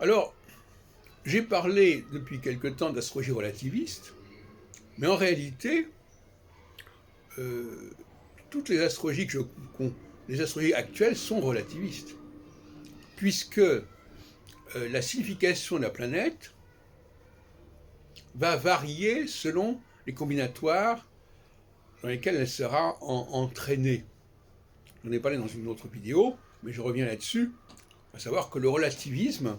Alors, j'ai parlé depuis quelque temps d'astrologie relativiste, mais en réalité, euh, toutes les astrologies, les astrologies actuelles sont relativistes, puisque la signification de la planète va varier selon les combinatoires dans lesquels elle sera entraînée. J'en ai parlé dans une autre vidéo, mais je reviens là-dessus, à savoir que le relativisme,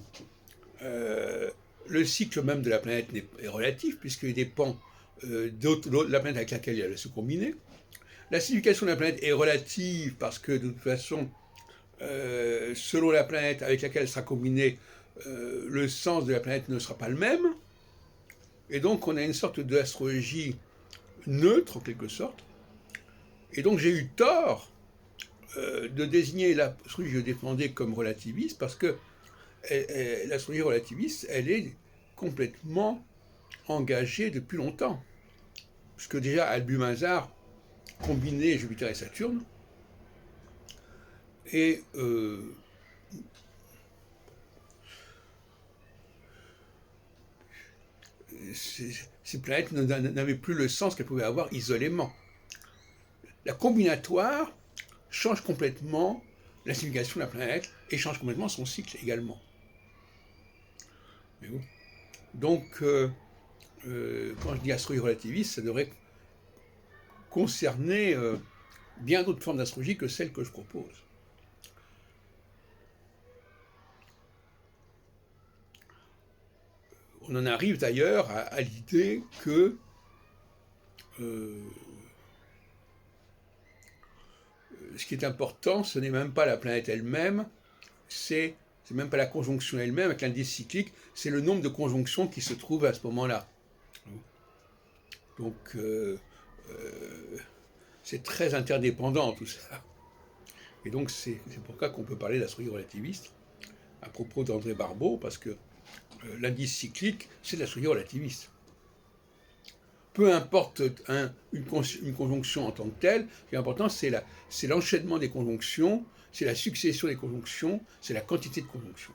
le cycle même de la planète est relatif, puisqu'il dépend de la planète avec laquelle elle va se combiner. La signification de la planète est relative parce que de toute façon, selon la planète avec laquelle elle sera combinée, le sens de la planète ne sera pas le même. Et donc on a une sorte d'astrologie neutre en quelque sorte. Et donc j'ai eu tort de désigner l'astrologie que je défendais comme relativiste parce que l'astrologie relativiste, elle est complètement engagée depuis longtemps. Puisque déjà Albumin-Mazar combinait Jupiter et Saturne. Et ces planètes n'avaient plus le sens qu'elles pouvaient avoir isolément. La combinatoire change complètement la signification de la planète et change complètement son cycle également. Mais bon. Donc, quand je dis astrologie relativiste, ça devrait concerner bien d'autres formes d'astrologie que celles que je propose. On en arrive d'ailleurs à l'idée que ce qui est important, ce n'est même pas la planète elle-même, c'est même pas la conjonction elle-même avec l'indice cyclique, c'est le nombre de conjonctions qui se trouvent à ce moment-là. Donc, c'est très interdépendant tout ça. Et donc, c'est pour ça qu'on peut parler d'astrologie relativiste à propos d'André Barbeau, parce que l'indice cyclique, c'est de l'astrologie relativiste. Peu importe une conjonction en tant que telle, ce qui est important, c'est l'enchaînement des conjonctions, c'est la succession des conjonctions, c'est la quantité de conjonctions.